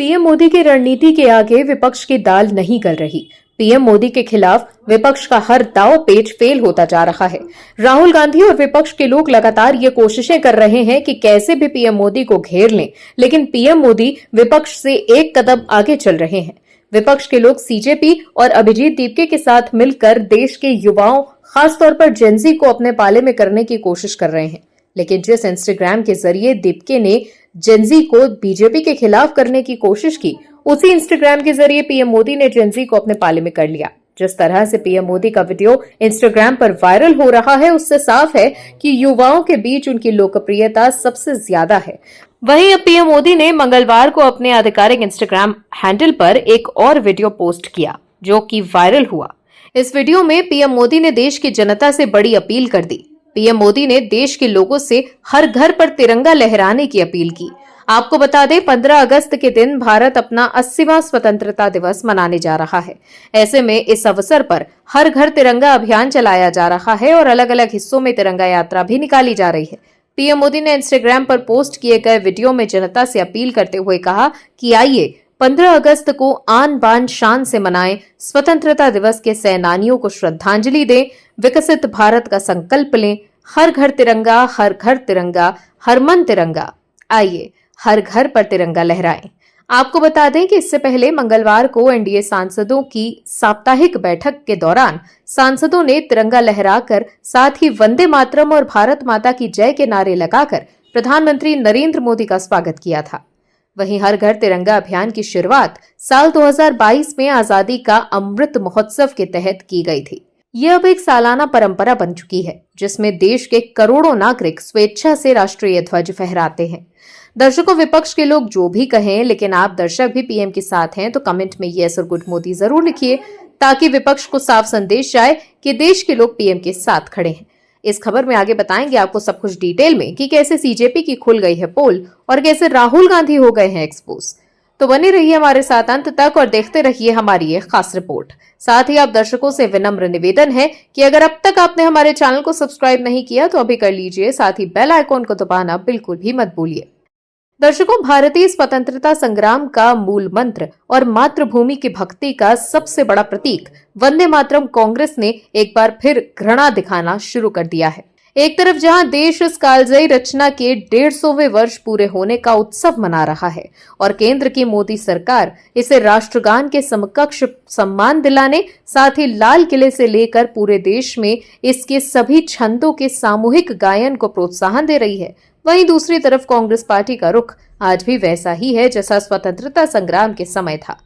PM Modi की रणनीति के आगे विपक्ष की दाल नहीं गल रही। पीएम मोदी के खिलाफ विपक्ष का हर दांव पेच फेल होता जा रहा है। राहुल गांधी और विपक्ष के लोग लगातार ये कोशिशें कर रहे हैं कि कैसे भी पीएम मोदी को घेर लें, लेकिन पीएम मोदी विपक्ष से एक कदम आगे चल रहे हैं। विपक्ष के लोग सीजेपी और अभिजीत दीपके के साथ मिलकर देश के युवाओं, खासतौर पर जेनजी को अपने पाले में करने की कोशिश कर रहे हैं। लेकिन जिस इंस्टाग्राम के जरिए दीपके ने जेनजी को बीजेपी के खिलाफ करने की कोशिश की, उसी इंस्टाग्राम के जरिए पीएम मोदी ने जेनजी को अपने पाले में कर लिया। जिस तरह से पीएम मोदी का वीडियो इंस्टाग्राम पर वायरल हो रहा है, उससे साफ है कि युवाओं के बीच उनकी लोकप्रियता सबसे ज्यादा है। वहीं अब पीएम मोदी ने मंगलवार को अपने आधिकारिक इंस्टाग्राम हैंडल पर एक और वीडियो पोस्ट किया, जो कि वायरल हुआ। इस वीडियो में पीएम मोदी ने देश की जनता से बड़ी अपील कर दी। पीएम मोदी ने देश के लोगों से हर घर पर तिरंगा लहराने की अपील की। आपको बता दें, 15 अगस्त के दिन भारत अपना 80वां स्वतंत्रता दिवस मनाने जा रहा है। ऐसे में इस अवसर पर हर घर तिरंगा अभियान चलाया जा रहा है और अलग अलग हिस्सों में तिरंगा यात्रा भी निकाली जा रही है। पीएम मोदी ने इंस्टाग्राम पर पोस्ट किए गए वीडियो में जनता से अपील करते हुए कहा कि आइए 15 अगस्त को आन बान शान से मनाएं, स्वतंत्रता दिवस के सेनानियों को श्रद्धांजलि दें, विकसित भारत का संकल्प लें, हर घर तिरंगा, हर घर तिरंगा, हर मन तिरंगा। आइए हर घर पर तिरंगा लहराएं। आपको बता दें कि इससे पहले मंगलवार को एनडीए सांसदों की साप्ताहिक बैठक के दौरान सांसदों ने तिरंगा लहराकर, साथ ही वंदे मातरम और भारत माता की जय के नारे लगाकर प्रधानमंत्री नरेंद्र मोदी का स्वागत किया था। वहीं हर घर तिरंगा अभियान की शुरुआत साल 2022 में आजादी का अमृत महोत्सव के तहत की गई थी। ये अब एक सालाना परंपरा बन चुकी है, जिसमें देश के करोड़ों नागरिक स्वेच्छा से राष्ट्रीय ध्वज फहराते हैं। दर्शकों, विपक्ष के लोग जो भी कहें, लेकिन आप दर्शक भी पीएम के साथ हैं तो कमेंट में यस और गुड मोदी जरूर लिखिए, ताकि विपक्ष को साफ संदेश जाए कि देश के लोग पीएम के साथ खड़े हैं। इस खबर में आगे बताएंगे आपको सब कुछ डिटेल में कि कैसे सीजेपी की खुल गई है पोल और कैसे राहुल गांधी हो गए हैं एक्सपोज। तो बने रहिए हमारे साथ अंत तक और देखते रहिए हमारी ये खास रिपोर्ट। साथ ही आप दर्शकों से विनम्र निवेदन है कि अगर अब तक आपने हमारे चैनल को सब्सक्राइब नहीं किया तो अभी कर लीजिए, साथ ही बेल आइकॉन को दबाना बिल्कुल भी मत भूलिए। दर्शकों, भारतीय स्वतंत्रता संग्राम का मूल मंत्र और मातृभूमि की भक्ति का सबसे बड़ा प्रतीक वंदे मातरम कांग्रेस ने एक बार फिर घृणा दिखाना शुरू कर दिया है। एक तरफ जहां देश इस कालजयी रचना के 150वें वर्ष पूरे होने का उत्सव मना रहा है और केंद्र की मोदी सरकार इसे राष्ट्रगान के समकक्ष सम्मान दिलाने, साथ ही लाल किले से लेकर पूरे देश में इसके सभी छंदों के सामूहिक गायन को प्रोत्साहन दे रही है, वहीं दूसरी तरफ कांग्रेस पार्टी का रुख आज भी वैसा ही है जैसा स्वतंत्रता संग्राम के समय था।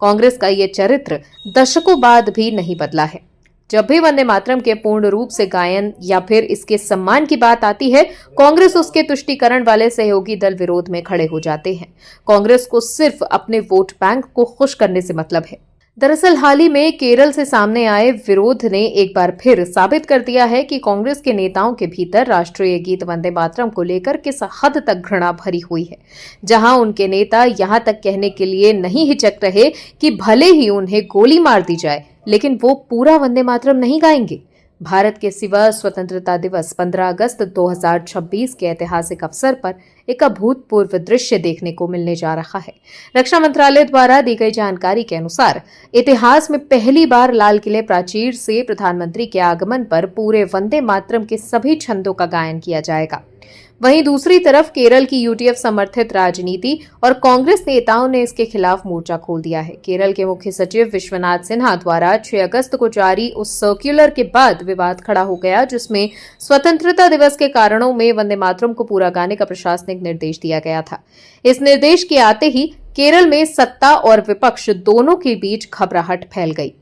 कांग्रेस का ये चरित्र दशकों बाद भी नहीं बदला है। जब भी वंदे मातरम के पूर्ण रूप से गायन या फिर इसके सम्मान की बात आती है, कांग्रेस उसके तुष्टीकरण वाले सहयोगी दल विरोध में खड़े हो जाते हैं। कांग्रेस को सिर्फ अपने वोट बैंक को खुश करने से मतलब है। दरअसल हाल ही में केरल से सामने आए विरोध ने एक बार फिर साबित कर दिया है कि कांग्रेस के नेताओं के भीतर राष्ट्रीय गीत वंदे मातरम को लेकर किस हद तक घृणा भरी हुई है, जहां उनके नेता यहां तक कहने के लिए नहीं हिचक रहे कि भले ही उन्हें गोली मार दी जाए, लेकिन वो पूरा वंदे मातरम नहीं गाएंगे। भारत के सिवा स्वतंत्रता दिवस 15 अगस्त 2026 के ऐतिहासिक अवसर पर एक अभूतपूर्व दृश्य देखने को मिलने जा रहा है। रक्षा मंत्रालय द्वारा दी गई जानकारी के अनुसार इतिहास में पहली बार लाल किले प्राचीर से प्रधानमंत्री के आगमन पर पूरे वंदे मातरम के सभी छंदों का गायन किया जाएगा। वहीं दूसरी तरफ केरल की यूटीएफ समर्थित राजनीति और कांग्रेस नेताओं ने इसके खिलाफ मोर्चा खोल दिया है। केरल के मुख्य सचिव विश्वनाथ सिन्हा द्वारा 6 अगस्त को जारी उस सर्कुलर के बाद विवाद खड़ा हो गया, जिसमें स्वतंत्रता दिवस के कारणों में वंदे मातरम को पूरा गाने का प्रशासनिक निर्देश दिया गया था। इस निर्देश के आते ही केरल में सत्ता और विपक्ष दोनों के बीच घबराहट फैल गई।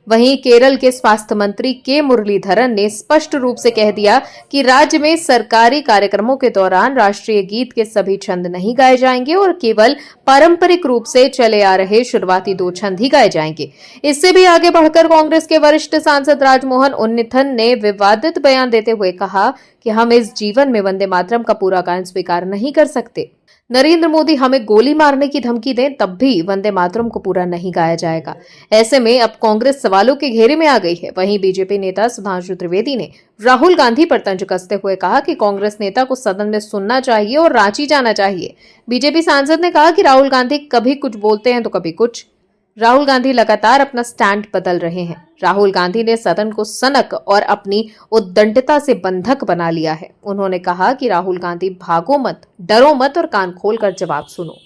वहीं केरल के स्वास्थ्य मंत्री के मुरलीधरन ने स्पष्ट रूप से कह दिया कि राज्य में सरकारी कार्यक्रमों के दौरान राष्ट्रीय गीत के सभी छंद नहीं गाए जाएंगे और केवल पारंपरिक रूप से चले आ रहे शुरुआती 2 छंद ही गाए जाएंगे। इससे भी आगे बढ़कर कांग्रेस के वरिष्ठ सांसद राजमोहन उन्नीथन ने विवादित बयान देते हुए कहा कि हम इस जीवन में वंदे मातरम का पूरा गायन स्वीकार नहीं कर सकते। नरेंद्र मोदी हमें गोली मारने की धमकी दें तब भी वंदे मातरम को पूरा नहीं गाया जाएगा। ऐसे में अब कांग्रेस सवालों के घेरे में आ गई है। वहीं बीजेपी नेता सुधांशु त्रिवेदी ने राहुल गांधी पर तंज कसते हुए कहा कि कांग्रेस नेता को सदन में सुनना चाहिए और रांची जाना चाहिए। बीजेपी सांसद ने कहा कि राहुल गांधी कभी कुछ बोलते हैं तो कभी कुछ। राहुल गांधी लगातार अपना स्टैंड बदल रहे हैं। राहुल गांधी ने सदन को सनक और अपनी उद्दंडता से बंधक बना लिया है। उन्होंने कहा कि राहुल गांधी भागो मत, डरो मत और कान खोलकर जवाब सुनो।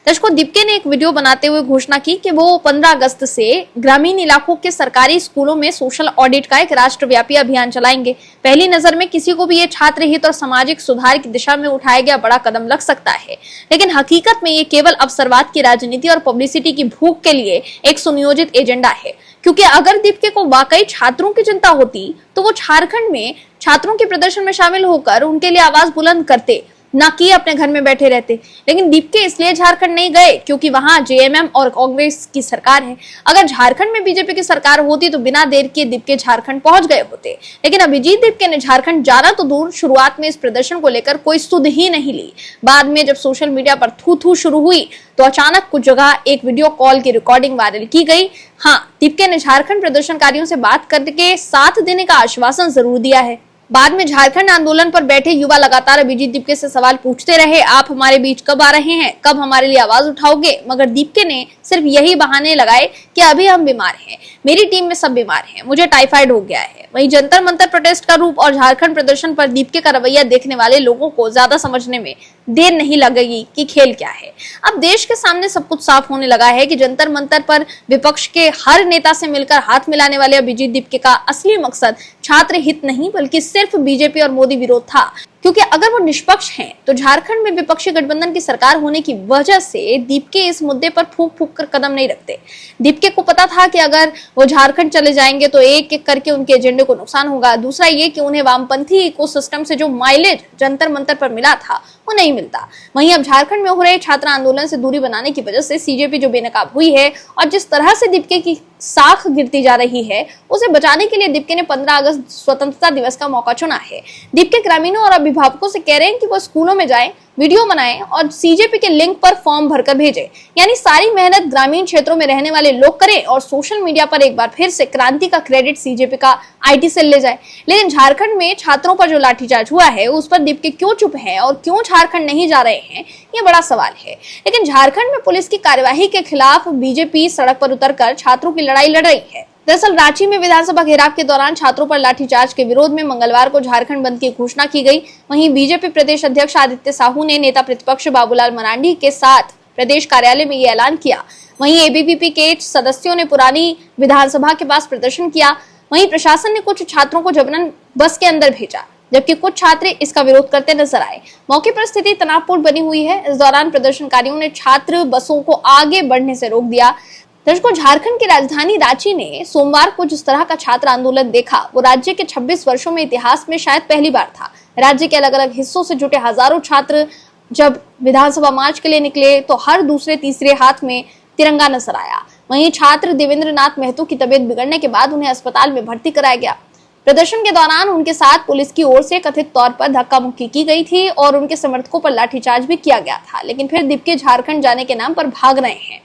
दर्शकों, दीपके ने एक वीडियो बनाते हुए घोषणा की कि वो 15 अगस्त से ग्रामीण इलाकों के सरकारी स्कूलों में सोशल ऑडिट का एक राष्ट्रव्यापी अभियान चलाएंगे। पहली नजर में किसी को भी ये छात्र हित और सामाजिक सुधार की दिशा में उठाया गया बड़ा कदम लग सकता है, लेकिन हकीकत में ये केवल अवसरवाद की राजनीति और पब्लिसिटी की भूख के लिए एक सुनियोजित एजेंडा है। क्योंकि अगर दीपके को वाकई छात्रों की चिंता होती तो वो झारखंड में छात्रों के प्रदर्शन में शामिल होकर उनके लिए आवाज बुलंद करते, ना कि अपने घर में बैठे रहते। लेकिन दीपके इसलिए झारखंड नहीं गए क्योंकि वहां जेएमएम और कांग्रेस की सरकार है। अगर झारखंड में बीजेपी की सरकार होती तो बिना देर किए दीपके झारखंड पहुंच गए होते। लेकिन अभिजीत दीपके ने झारखंड जाना तो दूर, शुरुआत में इस प्रदर्शन को लेकर कोई सुध ही नहीं ली। बाद में जब सोशल मीडिया पर थू थू शुरू हुई तो अचानक कुछ जगह एक वीडियो कॉल की रिकॉर्डिंग वायरल की गई। हाँ, दीपके ने झारखंड प्रदर्शनकारियों से बात करके साथ देने का आश्वासन जरूर दिया है। बाद में झारखंड आंदोलन पर बैठे युवा लगातार अभिजीत दीपके से सवाल पूछते रहे, आप हमारे बीच कब आ रहे हैं, कब हमारे लिए आवाज उठाओगे? मगर दीपके ने सिर्फ यही बहाने लगाए कि अभी हम बीमार हैं, मेरी टीम में सब बीमार हैं, मुझे टाइफाइड हो गया है। वहीं जंतर मंतर प्रोटेस्ट का रूप और झारखंड प्रदर्शन पर दीपके का रवैया देखने वाले लोगों को ज्यादा समझने में देर नहीं लगेगी कि खेल क्या है। अब देश के सामने सब कुछ साफ होने लगा है कि जंतर मंतर पर विपक्ष के हर नेता से मिलकर हाथ मिलाने वाले अभिजीत दीपके का असली मकसद छात्र हित नहीं बल्कि सिर्फ बीजेपी और मोदी विरोध था। क्योंकि अगर वो निष्पक्ष हैं तो झारखंड में विपक्षी गठबंधन की सरकार होने की वजह से दीपके इस मुद्दे पर फूंक फूंक कर कदम नहीं रखते। दीपके को पता था कि अगर वो झारखंड चले जाएंगे तो एक एक करके उनके एजेंडे को नुकसान होगा। दूसरा ये कि उन्हें वामपंथी इकोसिस्टम से जो माइलेज जंतर मंतर पर मिला था वो नहीं मिलता। वहीं अब झारखंड में हो रहे छात्र आंदोलन से दूरी बनाने की वजह से सीजेपी जो बेनकाब हुई है और जिस तरह से दीपके की साख गिरती जा रही है, उसे बचाने के लिए दीपके ने 15 अगस्त स्वतंत्रता दिवस का मौका चुना है। दीपके ग्रामीणों और अभिभावकों से कह रहे हैं कि वो स्कूलों में जाएं, वीडियो बनाएं और सीजेपी के लिंक पर फॉर्म भरकर भेजें। यानी सारी मेहनत ग्रामीण क्षेत्रों में रहने वाले लोग करें और सोशल मीडिया पर एक बार फिर से क्रांति का क्रेडिट सीजेपी का आईटी सेल ले जाए। लेकिन झारखंड में छात्रों पर जो लाठीचार्ज हुआ है उस पर दीपके क्यों चुप है और क्यों झारखंड नहीं जा रहे हैं, ये बड़ा सवाल है। लेकिन झारखंड में पुलिस की कार्यवाही के खिलाफ बीजेपी सड़क पर उतरकर छात्रों की लड़ाई लड़ रही है। दरअसल रांची में विधानसभा घेराव के दौरान छात्रों पर लाठीचार्ज के विरोध में मंगलवार को झारखंड बंद की घोषणा की गई। वहीं बीजेपी प्रदेश अध्यक्ष आदित्य साहू ने नेता प्रतिपक्ष बाबूलाल मरांडी के साथ प्रदेश कार्यालय में ये ऐलान किया। वहीं एबीवीपी के सदस्यों ने पुरानी विधानसभा के पास प्रदर्शन किया। वहीं प्रशासन ने कुछ छात्रों को जबरन बस के अंदर भेजा, जबकि कुछ छात्र इसका विरोध करते नजर आए। मौके पर स्थिति तनावपूर्ण बनी हुई है। इस दौरान प्रदर्शनकारियों ने छात्र बसों को आगे बढ़ने से रोक दिया। दर्शकों, झारखंड की राजधानी रांची ने सोमवार को जिस तरह का छात्र आंदोलन देखा वो राज्य के 26 वर्षों में इतिहास में शायद पहली बार था। राज्य के अलग अलग हिस्सों से जुटे हजारों छात्र जब विधानसभा मार्च के लिए निकले तो हर दूसरे तीसरे हाथ में तिरंगा नजर आया। वहीं छात्र देवेंद्र नाथ महतो की तबीयत बिगड़ने के बाद उन्हें अस्पताल में भर्ती कराया गया। प्रदर्शन के दौरान उनके साथ पुलिस की ओर से कथित तौर पर धक्का मुक्की की गई थी और उनके समर्थकों पर लाठीचार्ज भी किया गया था। लेकिन फिर दीपके झारखंड जाने के नाम पर भाग रहे हैं।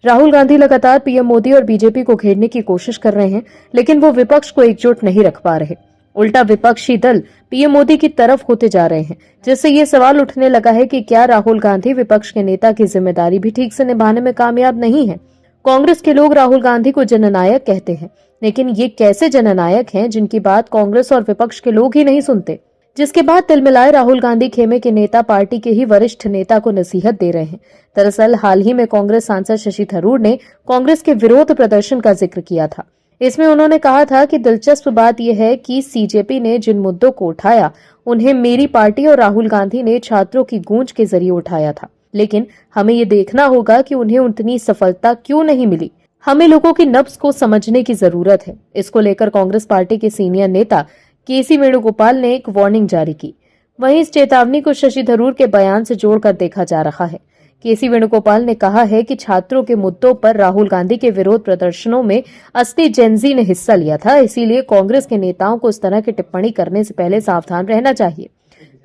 राहुल गांधी लगातार पीएम मोदी और बीजेपी को घेरने की कोशिश कर रहे हैं, लेकिन वो विपक्ष को एकजुट नहीं रख पा रहे। उल्टा विपक्षी दल पीएम मोदी की तरफ होते जा रहे हैं, जिससे ये सवाल उठने लगा है कि क्या राहुल गांधी विपक्ष के नेता की जिम्मेदारी भी ठीक से निभाने में कामयाब नहीं है। कांग्रेस के लोग राहुल गांधी को जननायक कहते हैं, लेकिन ये कैसे जननायक हैं जिनकी बात कांग्रेस और विपक्ष के लोग ही नहीं सुनते। जिसके बाद तिलमिलाए राहुल गांधी खेमे के नेता पार्टी के ही वरिष्ठ नेता को नसीहत दे रहे हैं। दरअसल हाल ही में कांग्रेस सांसद शशि थरूर ने कांग्रेस के विरोध प्रदर्शन का जिक्र किया था। इसमें उन्होंने कहा था कि दिलचस्प बात यह है कि सीजेपी ने जिन मुद्दों को उठाया उन्हें मेरी पार्टी और राहुल गांधी ने छात्रों की गूंज के जरिए उठाया था, लेकिन हमें ये देखना होगा कि उन्हें उतनी सफलता क्यों नहीं मिली। हमें लोगों की नब्ज को समझने की जरूरत है। इसको लेकर कांग्रेस पार्टी के सीनियर नेता केसी वेणुगोपाल ने एक वार्निंग जारी की। वहीं इस चेतावनी को शशि थरूर के बयान से जोड़कर देखा जा रहा है। केसी वेणुगोपाल ने कहा है कि छात्रों के मुद्दों पर राहुल गांधी के विरोध प्रदर्शनों में असली जेनजी ने हिस्सा लिया था, इसीलिए कांग्रेस के नेताओं को इस तरह की टिप्पणी करने से पहले सावधान रहना चाहिए।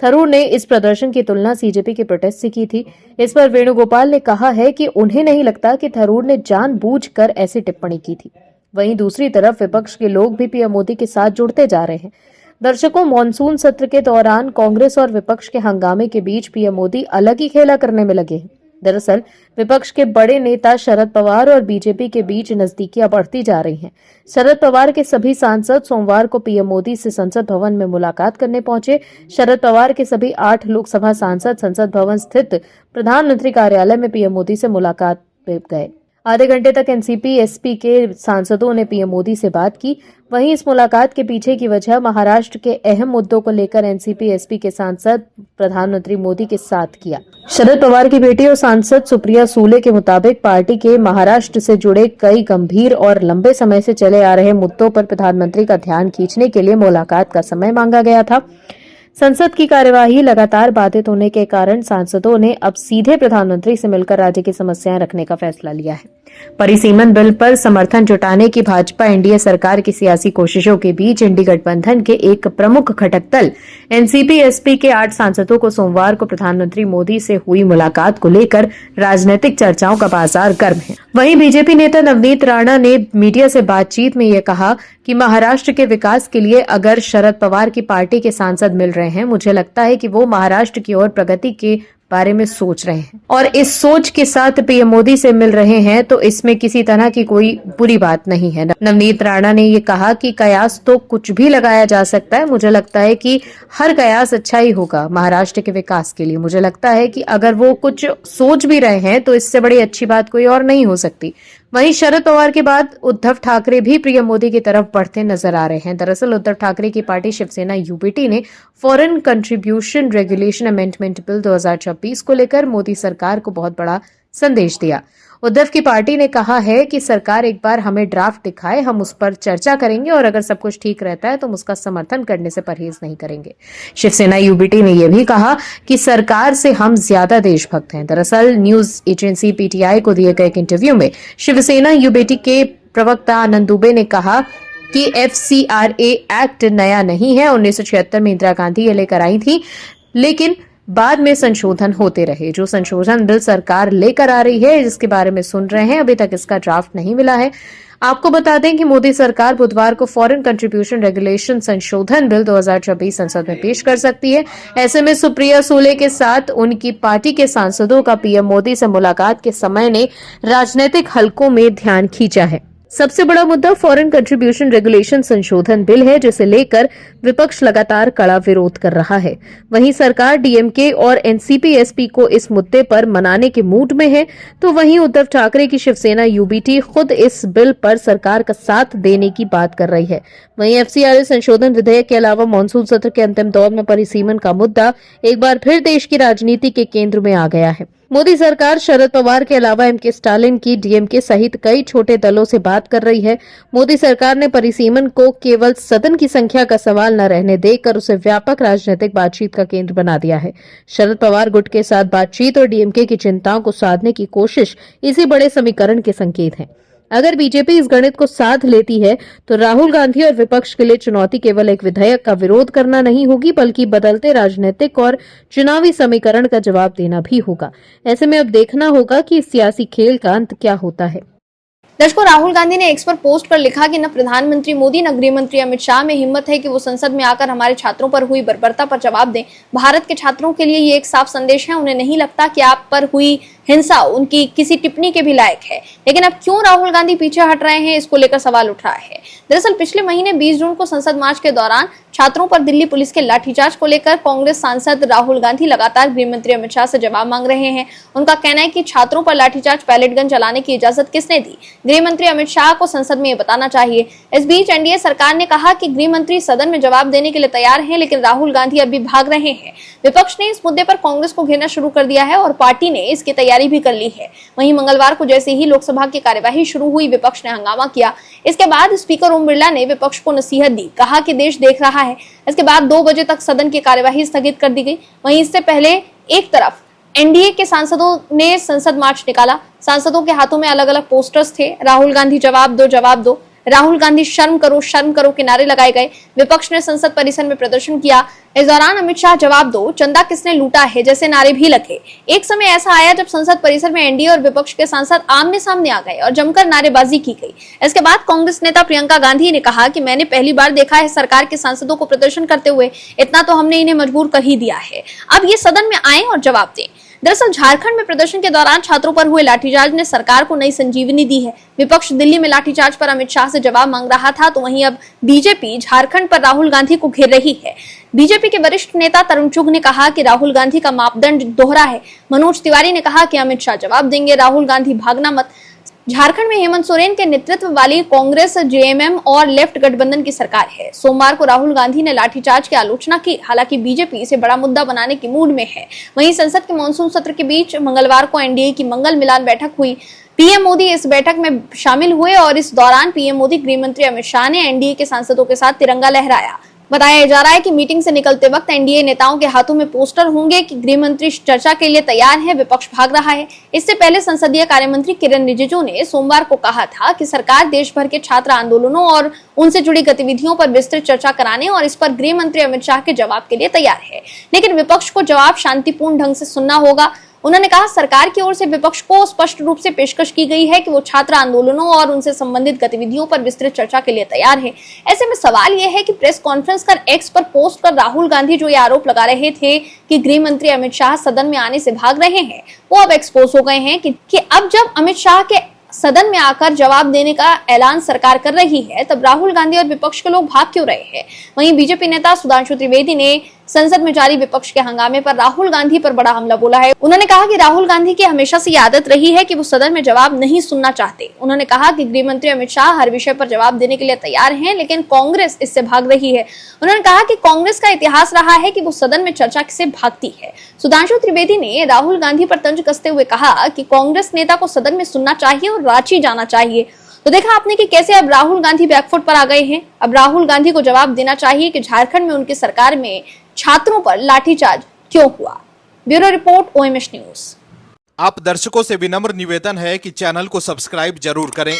थरूर ने इस प्रदर्शन की तुलना सीजेपी के प्रोटेस्ट से की थी। इस पर वेणुगोपाल ने कहा है कि उन्हें नहीं लगता कि थरूर ने जानबूझकर ऐसी टिप्पणी की थी। वहीं दूसरी तरफ विपक्ष के लोग भी पीएम मोदी के साथ जुड़ते जा रहे हैं। दर्शकों, मॉनसून सत्र के दौरान कांग्रेस और विपक्ष के हंगामे के बीच पीएम मोदी अलग ही खेला करने में लगे हैं। दरअसल विपक्ष के बड़े नेता शरद पवार और बीजेपी के बीच नजदीकियां बढ़ती जा रही हैं। शरद पवार के सभी सांसद सोमवार को पीएम मोदी से संसद भवन में मुलाकात करने पहुंचे। शरद पवार के सभी 8 लोकसभा सांसद संसद भवन स्थित प्रधानमंत्री कार्यालय में पीएम मोदी से मुलाकात पे गए। आधे घंटे तक एनसीपी एसपी के सांसदों ने पीएम मोदी से बात की। वहीं इस मुलाकात के पीछे की वजह महाराष्ट्र के अहम मुद्दों को लेकर एनसीपी एसपी के सांसद प्रधानमंत्री मोदी के साथ किया। शरद पवार की बेटी और सांसद सुप्रिया सूले के मुताबिक पार्टी के महाराष्ट्र से जुड़े कई गंभीर और लंबे समय से चले आ रहे मुद्दों पर प्रधानमंत्री का ध्यान खींचने के लिए मुलाकात का समय मांगा गया था। संसद की कार्यवाही लगातार बाधित होने के कारण सांसदों ने अब सीधे प्रधानमंत्री से मिलकर राज्य की समस्याएं रखने का फैसला लिया है। परिसीमन बिल पर समर्थन जुटाने की भाजपा एनडीए सरकार की सियासी कोशिशों के बीच इंडी गठबंधन के एक प्रमुख घटक दल एनसीपी एसपी के 8 सांसदों को सोमवार को प्रधानमंत्री मोदी से हुई मुलाकात को लेकर राजनीतिक चर्चाओं का बाजार गर्म है। वहीं बीजेपी नेता नवनीत राणा ने मीडिया से बातचीत में यह कहा कि महाराष्ट्र के विकास के लिए अगर शरद पवार की पार्टी के सांसद मिल रहे हैं, मुझे लगता है कि वो महाराष्ट्र की ओर प्रगति के बारे में सोच रहे हैं और इस सोच के साथ पीएम मोदी से मिल रहे हैं, तो इसमें किसी तरह की कोई बुरी बात नहीं है। नवनीत राणा ने ये कहा कि कयास तो कुछ भी लगाया जा सकता है। मुझे लगता है कि हर कयास अच्छा ही होगा महाराष्ट्र के विकास के लिए। मुझे लगता है कि अगर वो कुछ सोच भी रहे हैं तो इससे बड़ी अच्छी बात कोई और नहीं हो सकती। वहीं शरद पवार के बाद उद्धव ठाकरे भी पीएम मोदी की तरफ बढ़ते नजर आ रहे हैं। दरअसल उद्धव ठाकरे की पार्टी शिवसेना यूबीटी ने foreign contribution regulation amendment bill 2026 को लेकर मोदी सरकार को बहुत बड़ा संदेश दिया। उद्धव की पार्टी ने कहा है कि सरकार एक बार हमें ड्राफ्ट दिखाए, हम उस पर चर्चा करेंगे और अगर सब कुछ ठीक रहता है तो हम उसका समर्थन करने से परहेज नहीं करेंगे। शिवसेना यूबीटी ने यह भी कहा कि सरकार से हम ज्यादा देशभक्त हैं। दरअसल न्यूज एजेंसी पीटीआई को दिए गए एक इंटरव्यू में शिवसेना यूबीटी के प्रवक्ता आनंद दुबे ने कहा कि एफसीआरए एक्ट नया नहीं है। 1976 में इंदिरा गांधी ये लेकर आई थी, लेकिन बाद में संशोधन होते रहे। जो संशोधन बिल सरकार लेकर आ रही है, जिसके बारे में सुन रहे हैं, अभी तक इसका ड्राफ्ट नहीं मिला है। आपको बता दें कि मोदी सरकार बुधवार को फॉरेन कंट्रीब्यूशन रेगुलेशन संशोधन बिल 2026 संसद में पेश कर सकती है। ऐसे में सुप्रिया सूले के साथ उनकी पार्टी के सांसदों का पीएम मोदी से मुलाकात के समय ने राजनीतिक हलकों में ध्यान खींचा है। सबसे बड़ा मुद्दा फॉरेन कंट्रीब्यूशन रेगुलेशन संशोधन बिल है, जिसे लेकर विपक्ष लगातार कड़ा विरोध कर रहा है। वहीं सरकार डीएमके और एनसीपी एसपी को इस मुद्दे पर मनाने के मूड में है, तो वहीं उद्धव ठाकरे की शिवसेना यूबीटी खुद इस बिल पर सरकार का साथ देने की बात कर रही है। वहीं एफसीआरए संशोधन विधेयक के अलावा मानसून सत्र के अंतिम दौर में परिसीमन का मुद्दा एक बार फिर देश की राजनीति के केंद्र में आ गया है। मोदी सरकार शरद पवार के अलावा एमके स्टालिन की डीएमके सहित कई छोटे दलों से बात कर रही है। मोदी सरकार ने परिसीमन को केवल सदन की संख्या का सवाल न रहने देकर उसे व्यापक राजनीतिक बातचीत का केंद्र बना दिया है। शरद पवार गुट के साथ बातचीत और डीएमके की चिंताओं को साधने की कोशिश इसी बड़े समीकरण के संकेत हैं। अगर बीजेपी इस गणित को साध लेती है तो राहुल गांधी और विपक्ष के लिए चुनौती केवल एक विधेयक का विरोध करना नहीं होगी, बल्कि बदलते राजनीतिक और चुनावी समीकरण का जवाब देना भी होगा। ऐसे में अब देखना होगा कि इस सियासी खेल का अंत क्या होता है। दर्शकों, राहुल गांधी ने एक्स पर पोस्ट कर लिखा कि न प्रधानमंत्री मोदी न गृह मंत्री अमित शाह में हिम्मत है कि वो संसद में आकर हमारे छात्रों पर हुई बर्बरता पर जवाब दें। भारत के छात्रों के लिए ये एक साफ संदेश है, उन्हें नहीं लगता कि आप पर हुई हिंसा उनकी किसी टिप्पणी के भी लायक है। लेकिन अब क्यों राहुल गांधी पीछे हट रहे हैं, इसको लेकर सवाल उठ रहा है। दरअसल पिछले महीने 20 जून को संसद मार्च के दौरान छात्रों पर दिल्ली पुलिस के लाठीचार्ज को लेकर कांग्रेस सांसद राहुल गांधी लगातार गृह मंत्री अमित शाह से जवाब मांग रहे हैं। उनका कहना है कि छात्रों पर लाठीचार्ज, पैलेट गन चलाने की इजाजत किसने दी? गृह मंत्री अमित शाह को संसद में ये बताना चाहिए। इस बीच एनडीए सरकार ने कहा कि गृह मंत्री सदन में जवाब देने के लिए तैयार हैं, लेकिन राहुल गांधी अभी भाग रहे हैं। विपक्ष ने इस मुद्दे पर कांग्रेस को घेरना शुरू कर दिया है और पार्टी ने इसकी तैयारी भी कर ली है। वहीं मंगलवार को जैसे ही लोकसभा की कार्यवाही शुरू हुई, विपक्ष ने हंगामा किया। इसके बाद स्पीकर ओम बिरला ने विपक्ष को नसीहत दी, कहा कि देश देख रहा है। इसके बाद 2 बजे तक सदन की कार्यवाही स्थगित कर दी गई। वहीं इससे पहले एक तरफ एनडीए के सांसदों ने संसद मार्च निकाला। सांसदों के हाथों में अलग अलग पोस्टर्स थे, राहुल गांधी जवाब दो जवाब दो। राहुल गांधी शर्म करो के नारे लगाए गए। विपक्ष ने संसद परिसर में प्रदर्शन किया। इस दौरान अमित शाह जवाब दो, चंदा किसने लूटा है जैसे नारे भी लगे। एक समय ऐसा आया जब संसद परिसर में एनडीए और विपक्ष के सांसद आमने सामने आ गए और जमकर नारेबाजी की गई। इसके बाद कांग्रेस नेता प्रियंका गांधी ने कहा कि मैंने पहली बार देखा है सरकार के सांसदों को प्रदर्शन करते हुए, इतना तो हमने इन्हें मजबूर कर ही दिया है, अब ये सदन में आए और जवाब दें। दरअसल झारखंड में प्रदर्शन के दौरान छात्रों पर हुए लाठीचार्ज ने सरकार को नई संजीवनी दी है। विपक्ष दिल्ली में लाठीचार्ज पर अमित शाह से जवाब मांग रहा था, तो वहीं अब बीजेपी झारखंड पर राहुल गांधी को घेर रही है। बीजेपी के वरिष्ठ नेता तरुण चुग ने कहा कि राहुल गांधी का मापदंड दोहरा है। मनोज तिवारी ने कहा कि अमित शाह जवाब देंगे, राहुल गांधी भागना मत। झारखंड में हेमंत सोरेन के नेतृत्व वाली कांग्रेस, जेएमएम और लेफ्ट गठबंधन की सरकार है। सोमवार को राहुल गांधी ने लाठीचार्ज की आलोचना की। हालांकि बीजेपी इसे बड़ा मुद्दा बनाने की मूड में है। वहीं संसद के मानसून सत्र के बीच मंगलवार को एनडीए की मंगल मिलान बैठक हुई। पीएम मोदी इस बैठक में शामिल हुए और इस दौरान पीएम मोदी, गृह मंत्री अमित शाह ने एनडीए के सांसदों के साथ तिरंगा लहराया। बताया जा रहा है कि मीटिंग से निकलते वक्त एनडीए नेताओं के हाथों में पोस्टर होंगे कि गृह मंत्री चर्चा के लिए तैयार हैं, विपक्ष भाग रहा है। इससे पहले संसदीय कार्य मंत्री किरेन रिजिजू ने सोमवार को कहा था कि सरकार देश भर के छात्र आंदोलनों और उनसे जुड़ी गतिविधियों पर विस्तृत चर्चा कराने और इस पर गृह मंत्री अमित शाह के जवाब के लिए तैयार है, लेकिन विपक्ष को जवाब शांतिपूर्ण ढंग से सुनना होगा। उन्होंने कहा सरकार की ओर से विपक्ष को स्पष्ट रूप से पेशकश की गई है कि वो छात्र आंदोलनों और उनसे संबंधित गतिविधियों पर विस्तृत चर्चा के लिए तैयार है। ऐसे में सवाल यह है कि प्रेस कॉन्फ्रेंस कर एक्स पर पोस्ट कर राहुल गांधी जो ये आरोप लगा रहे थे कि गृह मंत्री अमित शाह सदन में आने से भाग रहे हैं, वो अब एक्सपोज हो गए हैं कि अब जब अमित शाह के सदन में आकर जवाब देने का ऐलान सरकार कर रही है, तब राहुल गांधी और विपक्ष के लोग भाग क्यों रहे हैं। वहीं बीजेपी नेता सुधांशु त्रिवेदी ने संसद में जारी विपक्ष के हंगामे पर राहुल गांधी पर बड़ा हमला बोला है। उन्होंने कहा कि राहुल गांधी की हमेशा से आदत रही है कि वो सदन में जवाब नहीं सुनना चाहते। उन्होंने कहा कि गृह मंत्री अमित शाह हर विषय पर जवाब देने के लिए तैयार हैं, लेकिन कांग्रेस इससे भाग रही है। उन्होंने कहा कि कांग्रेस का इतिहास रहा है कि वो सदन में चर्चा से भागती है। सुधांशु त्रिवेदी ने राहुल गांधी पर तंज कसते हुए कहा कि कांग्रेस नेता को सदन में सुनना चाहिए और रांची जाना चाहिए। तो देखा आपने कि कैसे अब राहुल गांधी बैकफुट पर आ गए हैं। अब राहुल गांधी को जवाब देना चाहिए कि झारखंड में उनकी सरकार में छात्रों पर लाठीचार्ज क्यों हुआ। Bureau report, OMS news. आप दर्शकों से विनम्र निवेदन है कि चैनल को सब्सक्राइब जरूर करें